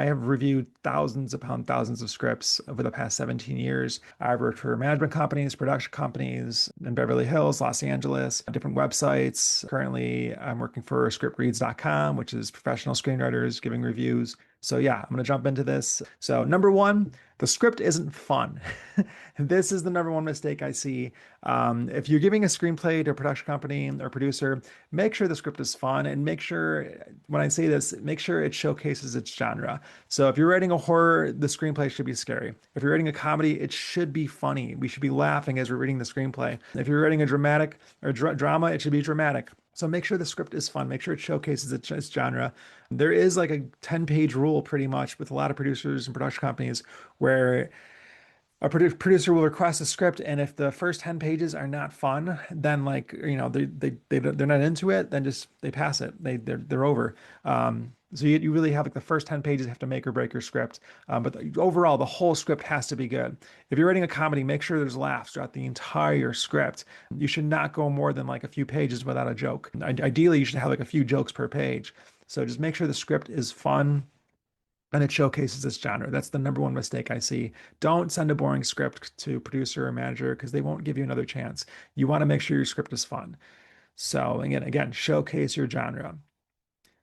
I have reviewed thousands upon thousands of scripts over the past 17 years. I've worked for management companies, production companies in Beverly Hills, Los Angeles, different websites. Currently, I'm working for scriptreads.com, which is professional screenwriters giving reviews. So yeah, I'm going to jump into this. So number one, the script isn't fun. This is the number one mistake I see. If you're giving a screenplay to a production company or producer, make sure the script is fun and make sure, when I say this, make sure it showcases its genre. So if you're writing a horror, the screenplay should be scary. If you're writing a comedy, it should be funny. We should be laughing as we're reading the screenplay. If you're writing a dramatic or drama, it should be dramatic. So make sure the script is fun. Make sure it showcases its genre. There is like a 10-page rule pretty much with a lot of producers and production companies where a producer will request a script, and if the first 10 pages are not fun, then like, they're not into it, then just they pass it. They're over. So you really have like the first 10 pages have to make or break your script. But overall, the whole script has to be good. If you're writing a comedy, make sure there's laughs throughout the entire script. You should not go more than like a few pages without a joke. Ideally, you should have like a few jokes per page. So just make sure the script is fun and it showcases this genre. That's the number one mistake I see. Don't send a boring script to producer or manager because they won't give you another chance. You want to make sure your script is fun. So again, showcase your genre.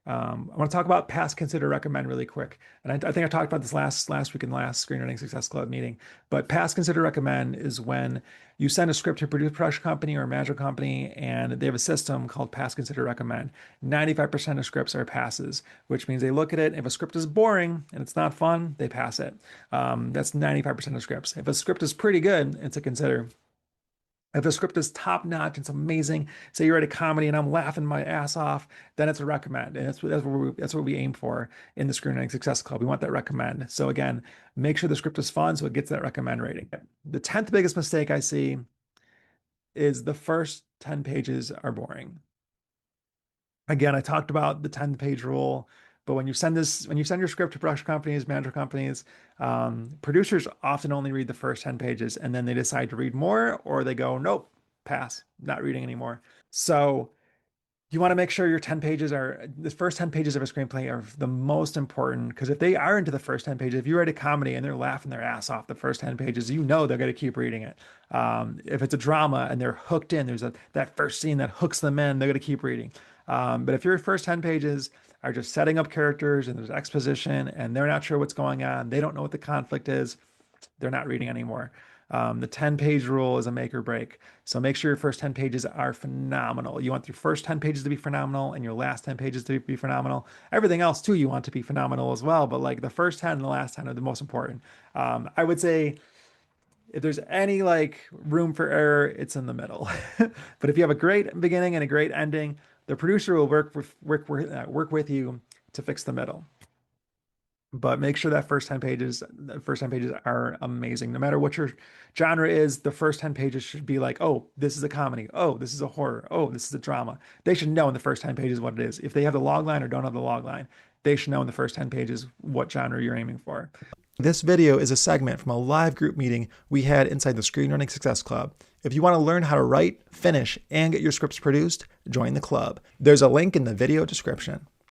I want to talk about pass, consider, recommend really quick. And I think I talked about this last week in the last Screenwriting Success Club meeting. But pass, consider, recommend is when you send a script to a production company or a management company, and they have a system called pass, consider, recommend. 95% of scripts are passes, which means they look at it. If a script is boring and it's not fun, they pass it. That's 95% of scripts. If a script is pretty good, it's a consider. If the script is top notch, it's amazing. Say you write a comedy and I'm laughing my ass off, then it's a recommend. And that's what we aim for in the Screenwriting Success Club. We want that recommend. So again, make sure the script is fun so it gets that recommend rating. The 10th biggest mistake I see is the first 10 pages are boring. Again, I talked about the 10-page rule, but when you send your script to production companies, manager companies, producers often only read the first 10 pages and then they decide to read more, or they go, nope, pass, not reading anymore. So you want to make sure the first 10 pages of a screenplay are the most important, because if they are into the first 10 pages, if you write a comedy and they're laughing their ass off the first 10 pages, you know they're going to keep reading it. If it's a drama and they're hooked in, there's that first scene that hooks them in, they're going to keep reading. But if your first 10 pages are just setting up characters and there's exposition and they're not sure what's going on, they don't know what the conflict is, they're not reading anymore. The 10-page rule is a make or break. So make sure your first 10 pages are phenomenal. You want your first 10 pages to be phenomenal and your last 10 pages to be phenomenal. Everything else too, you want to be phenomenal as well. But like the first 10 and the last 10 are the most important. I would say if there's any like room for error, it's in the middle. But if you have a great beginning and a great ending, the producer will work with you to fix the middle. But make sure that the first 10 pages are amazing. No matter what your genre is, the first 10 pages should be like, oh, this is a comedy. Oh, this is a horror. Oh, this is a drama. They should know in the first 10 pages what it is. If they have the log line or don't have the log line, they should know in the first 10 pages what genre you're aiming for. This video is a segment from a live group meeting we had inside the Screenwriting Success Club. If you want to learn how to write, finish, and get your scripts produced, join the club. There's a link in the video description.